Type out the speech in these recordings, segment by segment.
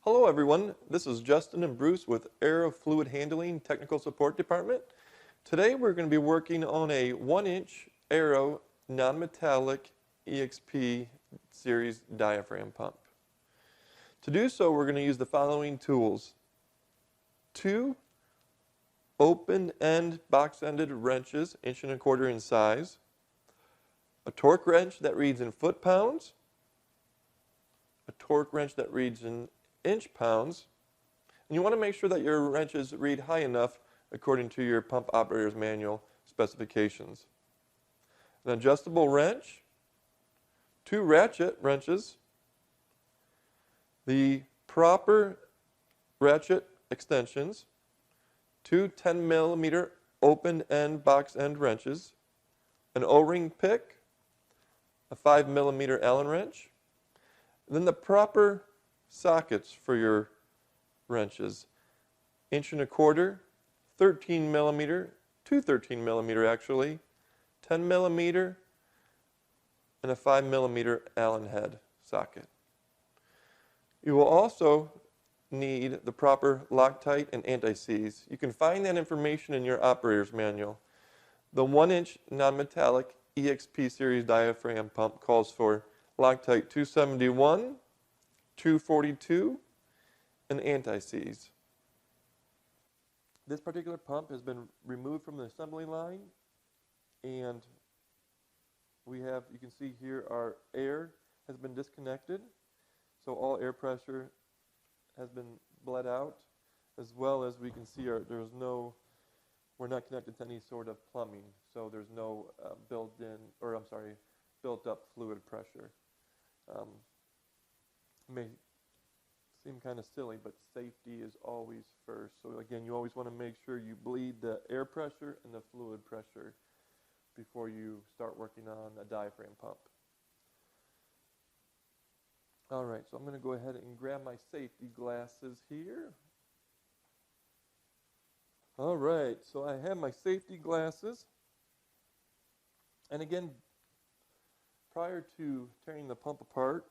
Hello everyone, this is Justin and Bruce with ARO Fluid Handling Technical Support Department. Today we're going to be working on a 1-inch ARO non-metallic EXP Series diaphragm pump. To do so, we're going to use the following tools. 2 open-end box-ended wrenches, 1.25 inches in size, a torque wrench that reads in foot-pounds, a torque wrench that reads in inch-pounds, and you want to make sure that your wrenches read high enough according to your pump operator's manual specifications. An adjustable wrench, 2 ratchet wrenches, the proper ratchet extensions, 2 10mm open-end box-end wrenches, an O-ring pick, a 5mm Allen wrench, and then the proper sockets for your wrenches, 1.25 inch, 13mm, 2 13mm actually, 10mm, and a 5mm Allen head socket. You will also need the proper Loctite and anti-seize. You can find that information in your operator's manual. The 1-inch non-metallic EXP Series diaphragm pump calls for Loctite 271, 242, and anti-seize. This particular pump has been removed from the assembly line, and you can see here our air has been disconnected, so all air pressure has been bled out, as well as we can see we're not connected to any sort of plumbing, so there's no built up fluid pressure. May seem kind of silly, but safety is always first. So again, you always want to make sure you bleed the air pressure and the fluid pressure before you start working on a diaphragm pump. All right, so I'm going to go ahead and grab my safety glasses here. All right, so I have my safety glasses. And again, prior to tearing the pump apart,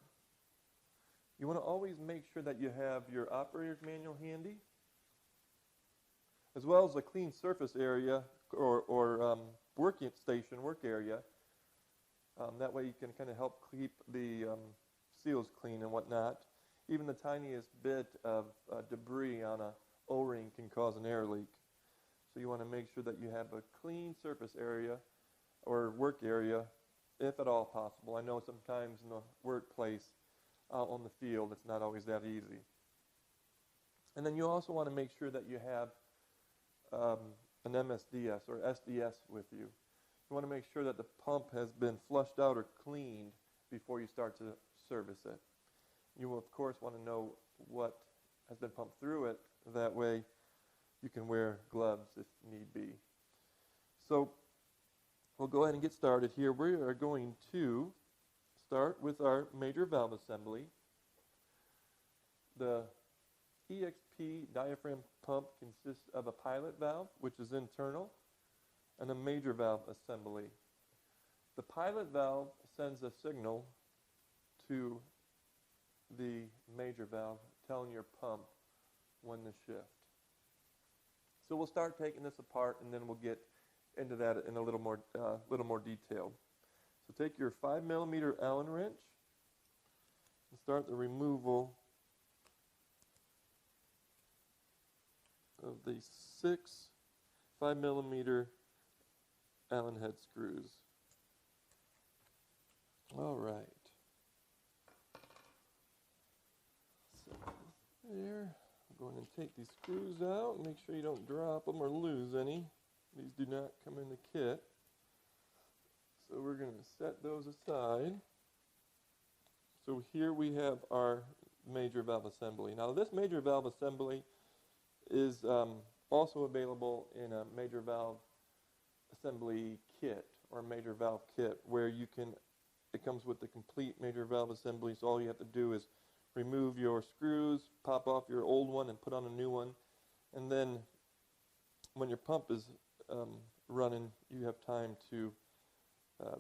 you want to always make sure that you have your operator's manual handy, as well as a clean surface area or work area. That way you can kind of help keep the seals clean and whatnot. Even the tiniest bit of debris on a O-ring can cause an air leak. So you want to make sure that you have a clean surface area or work area, if at all possible. I know sometimes in the workplace, out on the field, it's not always that easy. And then you also want to make sure that you have an MSDS or SDS with you. You want to make sure that the pump has been flushed out or cleaned before you start to service it. You will, of course, want to know what has been pumped through it. That way you can wear gloves if need be. So we'll go ahead and get started here. We are going to start with our major valve assembly. The EXP diaphragm pump consists of a pilot valve, which is internal, and a major valve assembly. The pilot valve sends a signal to the major valve telling your pump when to shift. So we'll start taking this apart, and then we'll get into that in a little more detail. So take your 5mm Allen wrench and start the removal of the 6 5mm Allen head screws. All right. So there. Go ahead and take these screws out and make sure you don't drop them or lose any. These do not come in the kit. So we're going to set those aside. So here we have our major valve assembly. Now this major valve assembly is also available in a major valve assembly kit or major valve kit where it comes with the complete major valve assembly, so all you have to do is remove your screws, pop off your old one and put on a new one, and then when your pump is running, you have time to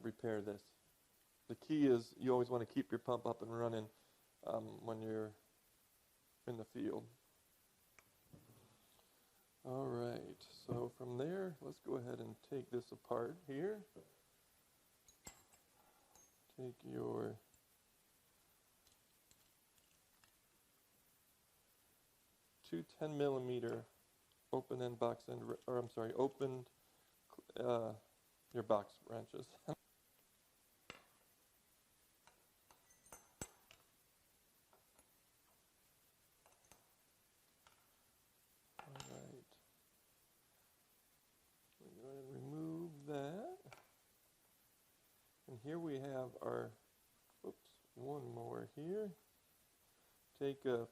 repair this. The key is you always want to keep your pump up and running when you're in the field. All right, so from there, let's go ahead and take this apart here. Take your two 10mm open end box end, or I'm sorry, opened your box wrenches. Remove that. And here we have our, oops, one more here. Take a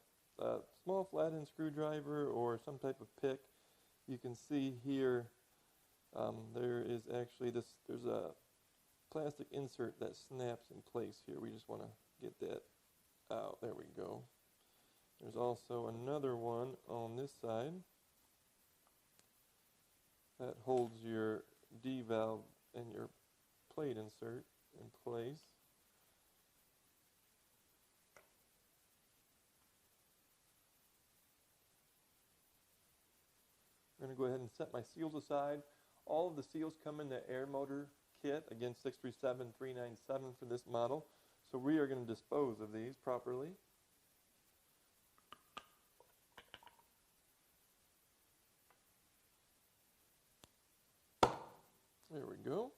small flathead screwdriver or some type of pick. You can see here there is actually there's a plastic insert that snaps in place here. We just want to get that out. There we go. There's also another one on this side that holds your D valve and your plate insert in place. I'm going to go ahead and set my seals aside. All of the seals come in the air motor kit, again 637397 for this model. So we are going to dispose of these properly. There we go.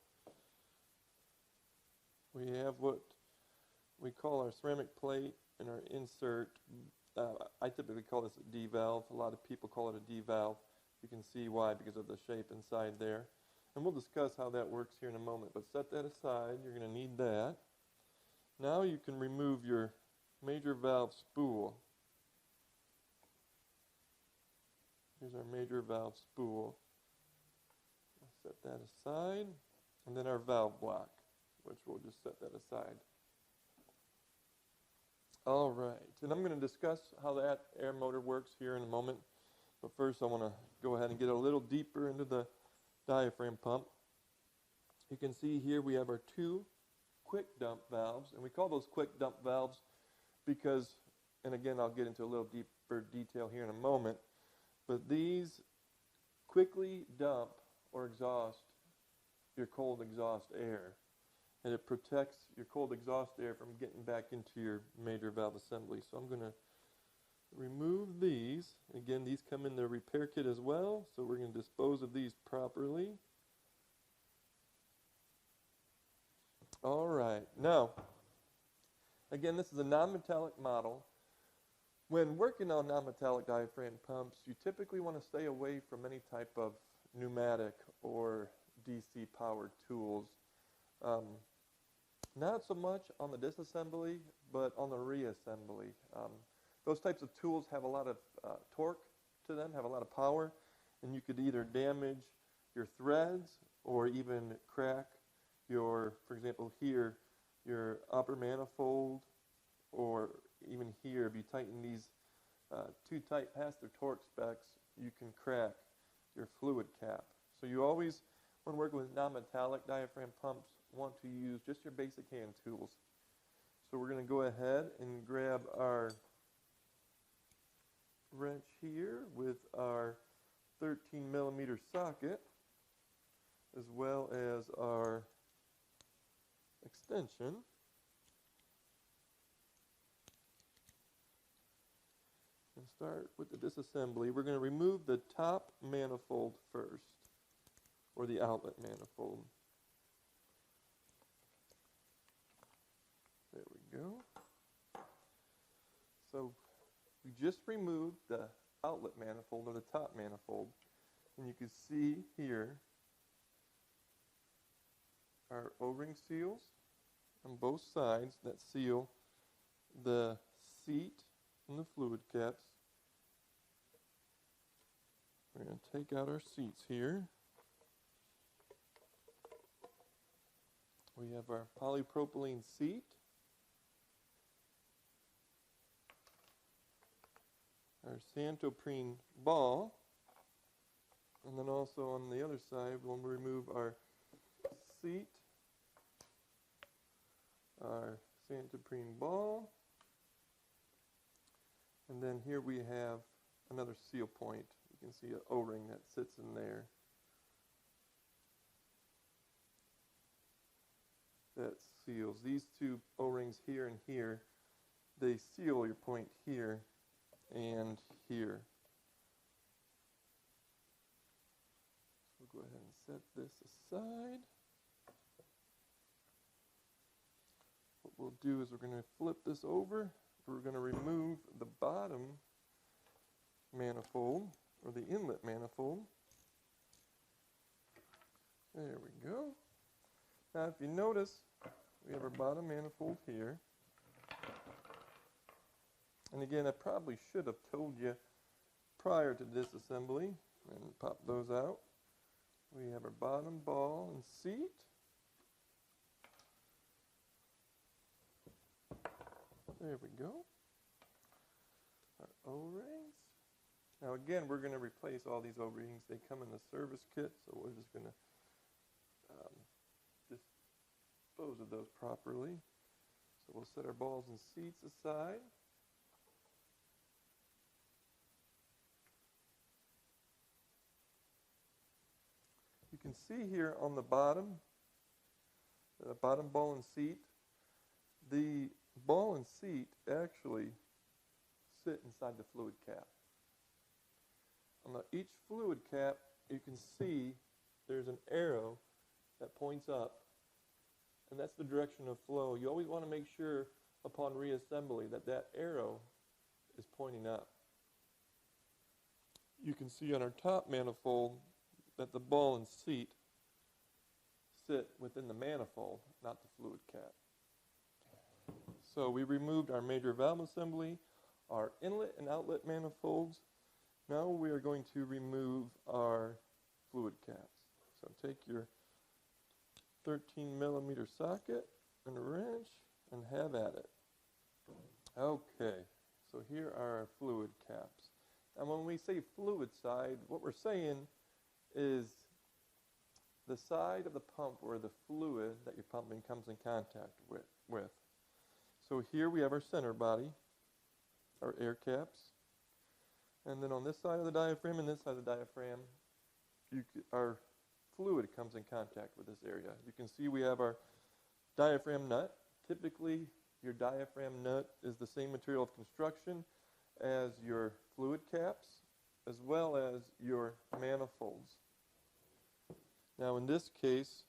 We have what we call our ceramic plate and our insert. I typically call this a D valve. A lot of people call it a D valve. You can see why, because of the shape inside there. And we'll discuss how that works here in a moment. But set that aside. You're going to need that. Now you can remove your major valve spool. Here's our major valve spool. Set that aside, and then our valve block, which we'll just set that aside. All right, and I'm going to discuss how that air motor works here in a moment, but first I want to go ahead and get a little deeper into the diaphragm pump. You can see here we have our two quick dump valves, and we call those quick dump valves because, and again I'll get into a little deeper detail here in a moment, but these quickly dump or exhaust your cold exhaust air, and it protects your cold exhaust air from getting back into your major valve assembly. So I'm going to remove these. Again, these come in the repair kit as well, so we're going to dispose of these properly. All right, now again, this is a non-metallic model. When working on non-metallic diaphragm pumps, you typically want to stay away from any type of pneumatic or DC powered tools. Not so much on the disassembly, but on the reassembly. Those types of tools have a lot of torque to them, have a lot of power, and you could either damage your threads or even crack your, for example here, your upper manifold, or even here, if you tighten these too tight past their torque specs, you can crack your fluid cap. So you always, when working with non-metallic diaphragm pumps, want to use just your basic hand tools. So we're going to go ahead and grab our wrench here with our 13mm socket, as well as our extension. And start with the disassembly. We're going to remove the top manifold first, or the outlet manifold. There we go. So we just removed the outlet manifold, or the top manifold, and you can see here our O-ring seals on both sides that seal the seat and the fluid caps. We're going to take out our seats here. We have our polypropylene seat, our santoprene ball, and then also on the other side we'll remove our seat, our santoprene ball, And then here we have another seal point. You can see an O-ring that sits in there. That seals. These two O-rings here and here, they seal your point here and here. So we'll go ahead and set this aside. What we'll do is we're going to flip this over. We're going to remove the bottom manifold, or the inlet manifold. There we go. Now if you notice, we have our bottom manifold here. And again, I probably should have told you prior to disassembly, and pop those out. We have our bottom ball and seat. There we go. Our O-rings. Now again, we're going to replace all these O-rings. They come in the service kit, so we're just going to dispose of those properly. So we'll set our balls and seats aside. You can see here on the bottom ball and seat, the ball and seat actually sit inside the fluid cap. On each fluid cap, you can see there's an arrow that points up, and that's the direction of flow. You always want to make sure upon reassembly that that arrow is pointing up. You can see on our top manifold that the ball and seat sit within the manifold, not the fluid cap. So we removed our major valve assembly, our inlet and outlet manifolds. Now we are going to remove our fluid caps. So take your 13 millimeter socket and a wrench and have at it. Okay, so here are our fluid caps. And when we say fluid side, what we're saying is the side of the pump where the fluid that you're pumping comes in contact with. So here we have our center body, our air caps, and then on this side of the diaphragm and this side of the diaphragm, our fluid comes in contact with this area. You can see we have our diaphragm nut. Typically, your diaphragm nut is the same material of construction as your fluid caps, as well as your manifolds. Now in this case,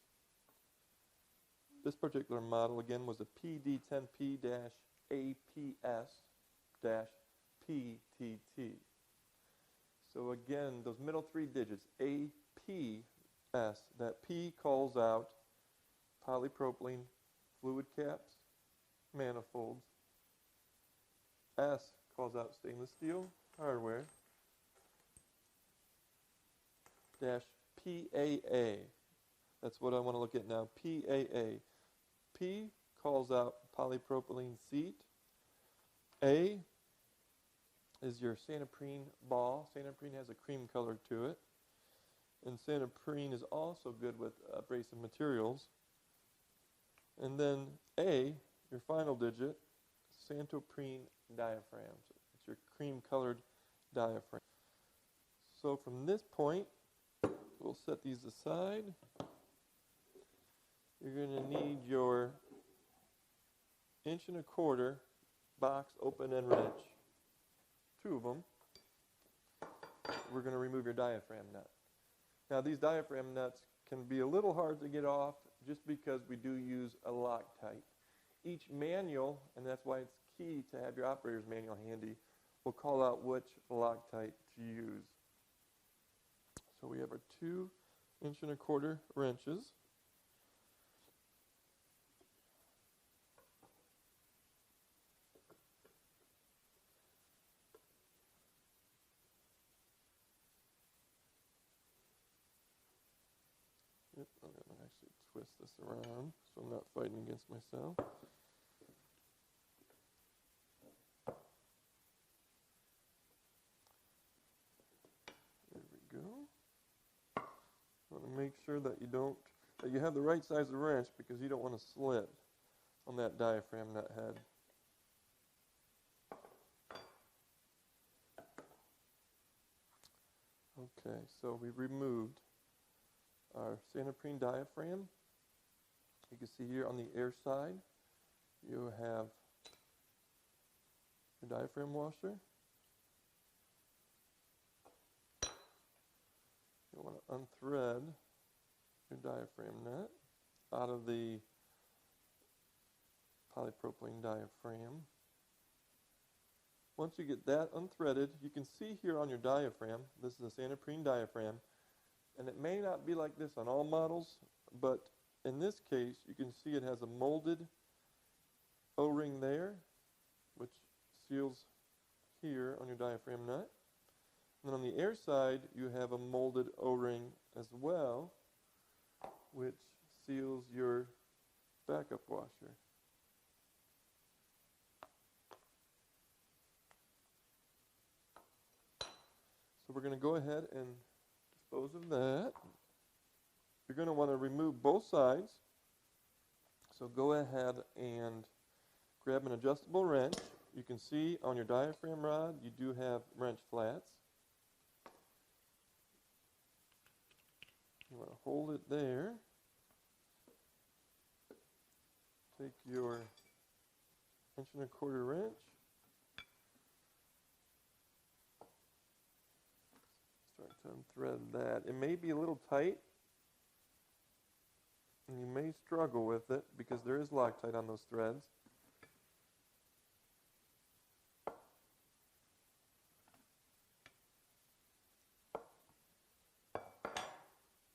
this particular model again was a PD10P-APS-PTT. So again, those middle three digits, APS, that P calls out polypropylene fluid caps, manifolds. S calls out stainless steel hardware. Dash PAA. That's what I want to look at now. PAA. P calls out polypropylene seat. A is your Santoprene ball. Santoprene has a cream color to it. And Santoprene is also good with abrasive materials. And then A, your final digit, Santoprene diaphragm. So it's your cream colored diaphragm. So from this point, we'll set these aside. You're going to need your 1¼ box open end wrench. 2 of them. We're going to remove your diaphragm nut. Now these diaphragm nuts can be a little hard to get off just because we do use a Loctite. Each manual, and that's why it's key to have your operator's manual handy, will call out which Loctite to use. So we have our 2 1¼ wrenches. Yep, I'm going to actually twist this around so I'm not fighting against myself. There we go. You want to make sure that you have the right size of wrench because you don't want to slip on that diaphragm nut head. Okay, so we removed our Santoprene diaphragm. You can see here on the air side, you have your diaphragm washer. You want to unthread your diaphragm nut out of the polypropylene diaphragm. Once you get that unthreaded, you can see here on your diaphragm, this is a Santoprene diaphragm, and it may not be like this on all models, but in this case, you can see it has a molded O-ring there, which seals here on your diaphragm nut. And then on the air side, you have a molded O-ring as well, which seals your backup washer. So we're going to go ahead and dispose of that. You're going to want to remove both sides. So go ahead and grab an adjustable wrench. You can see on your diaphragm rod, you do have wrench flats. You want to hold it there. Take your 1 1/4 wrench. Start to unthread that. It may be a little tight, and you may struggle with it because there is Loctite on those threads.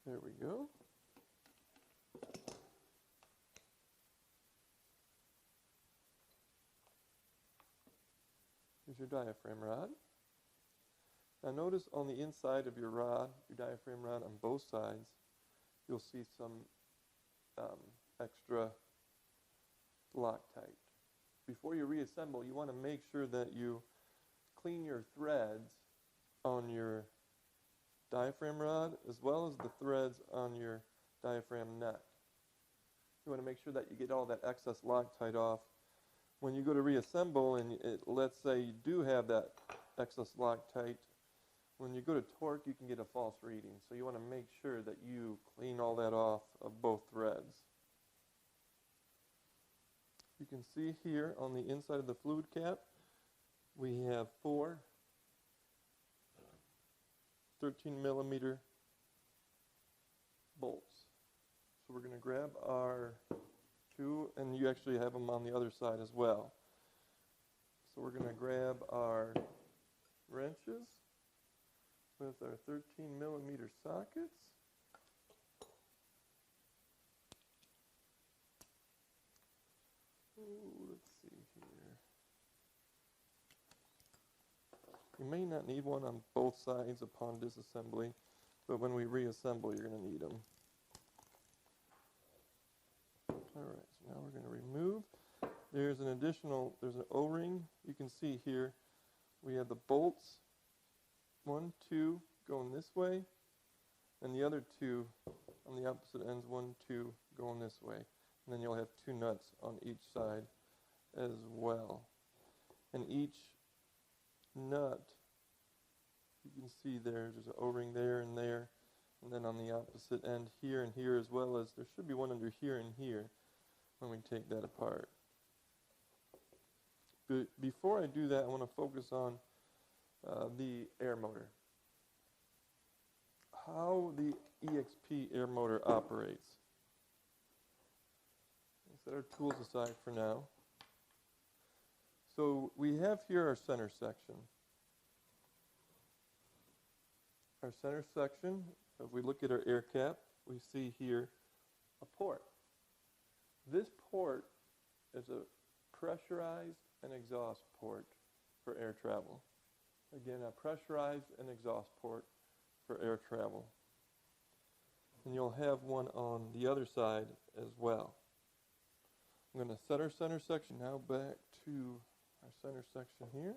There we go. Here's your diaphragm rod. Now notice on the inside of your rod, your diaphragm rod on both sides, you'll see some extra Loctite. Before you reassemble, you want to make sure that you clean your threads on your diaphragm rod as well as the threads on your diaphragm nut. You want to make sure that you get all that excess Loctite off. When you go to reassemble and let's say you do have that excess Loctite, when you go to torque you can get a false reading. So you want to make sure that you clean all that off of both threads. You can see here on the inside of the fluid cap we have 4 13mm bolts. So we're going to grab our 2, and you actually have them on the other side as well. So we're going to grab our wrenches with our 13mm sockets. Ooh, let's see here. You may not need one on both sides upon disassembly, but when we reassemble, you're going to need them. Alright, so now we're going to remove. There's an O-ring. You can see here we have the bolts, 1, 2 going this way, and the other 2 on the opposite ends, 1, 2 going this way. And then you'll have 2 nuts on each side as well. And each nut, you can see there's an O-ring there, and then on the opposite end here and here, as well as there should be one under here and here when we take that apart. But before I do that, I want to focus on the air motor. How the EXP air motor operates. Let's set our tools aside for now. So we have here our center section. Our center section, if we look at our air cap, we see here a port. This port is a pressurized and exhaust port for air travel. Again, a pressurized and exhaust port for air travel. And you'll have one on the other side as well. I'm going to set our center section now back to our center section here.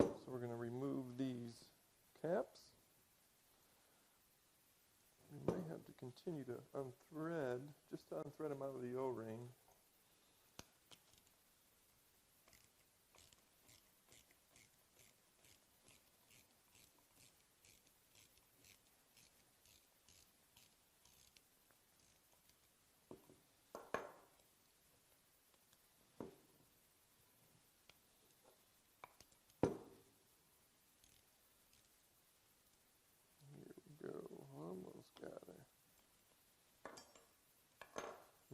So we're going to remove these caps. We may have to continue to unthread, just to unthread them out of the O-ring.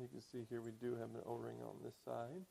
You can see here we do have an O-ring on this side.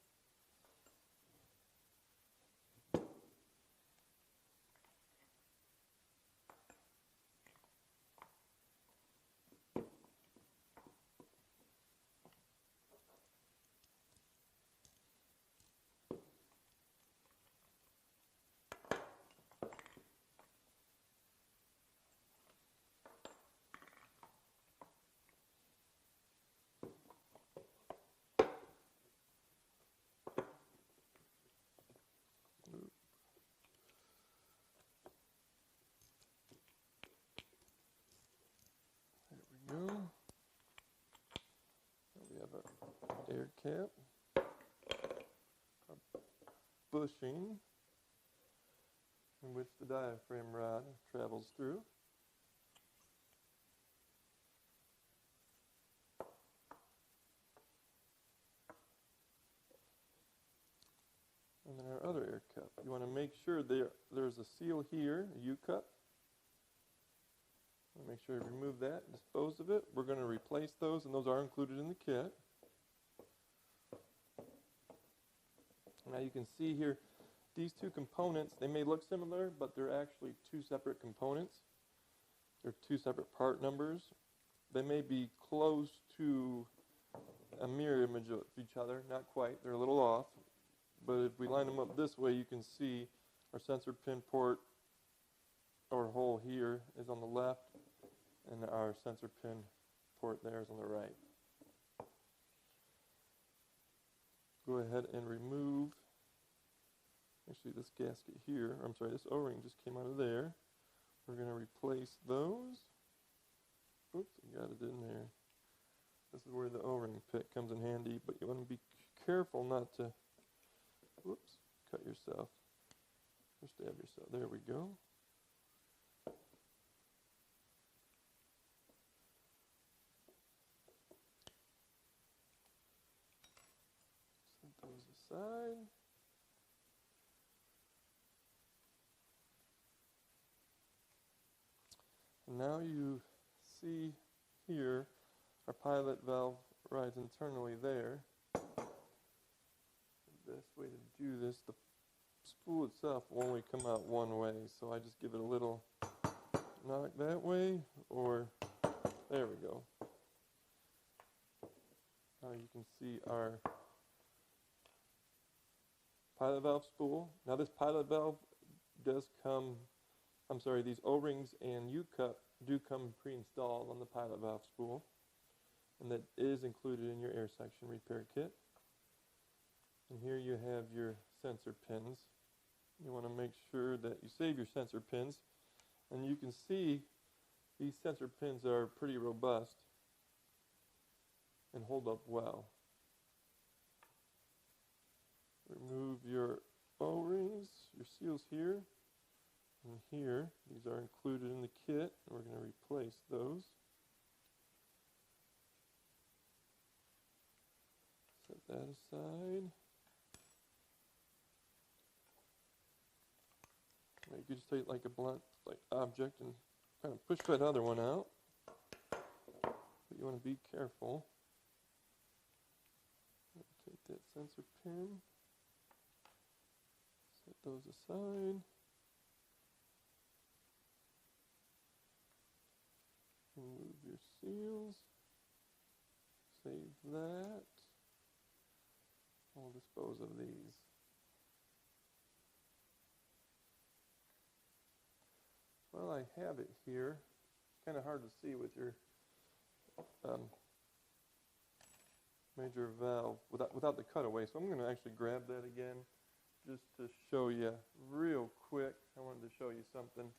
There we go. We have our air cap, our bushing, in which the diaphragm rod travels through. And then our other air cup. You want to make sure there's a seal here, a U-cup. Make sure you remove that, dispose of it. We're going to replace those, and those are included in the kit. Now you can see here, these two components, they may look similar, but they're actually two separate components. They're two separate part numbers. They may be close to a mirror image of each other, not quite, they're a little off. But if we line them up this way, you can see our sensor pin port or hole here is on the left, and our sensor pin port there is on the right. Go ahead and remove, actually this gasket here, I'm sorry, this O-ring just came out of there. We're going to replace those. Oops, I got it in there. This is where the O-ring pit comes in handy, but you want to be careful not to, whoops, cut yourself or stab yourself. There we go. Set those aside. And now you see here our pilot valve rides internally there. The best way to do this, the spool itself will only come out one way, so I just give it a little knock that way, or there we go. Now you can see our pilot valve spool. Now this pilot valve does come, I'm sorry, these O-rings and U-cup do come pre-installed on the pilot valve spool, and that is included in your air section repair kit. And here you have your sensor pins. You want to make sure that you save your sensor pins, and you can see these sensor pins are pretty robust and hold up well. Remove your O-rings, your seals here and here. These are included in the kit, and we're going to replace those. Set that aside. You could just take like a blunt object and kind of push that other one out. But you want to be careful. Take that sensor pin. Set those aside. Remove your seals. Save that. I'll dispose of these. Well, I have it here. It's kind of hard to see with your major valve without the cutaway, so I'm going to actually grab that again just to show you real quick. I wanted to show you something.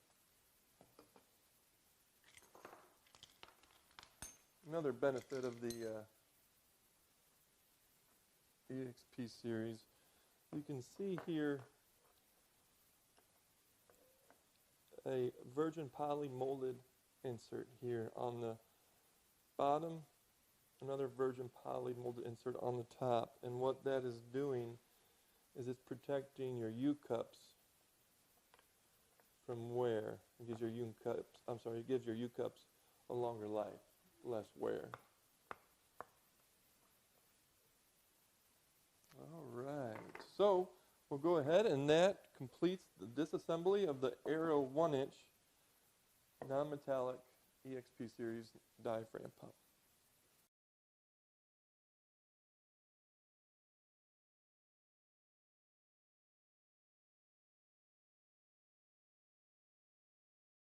Another benefit of the EXP series, you can see here a virgin poly molded insert here on the bottom, another virgin poly molded insert on the top, and what that is doing is it's protecting your U-cups from wear. It gives your U-cups a longer life, less wear. All right, so we'll go ahead, and that completes the disassembly of the ARO 1-inch non-metallic EXP Series diaphragm pump.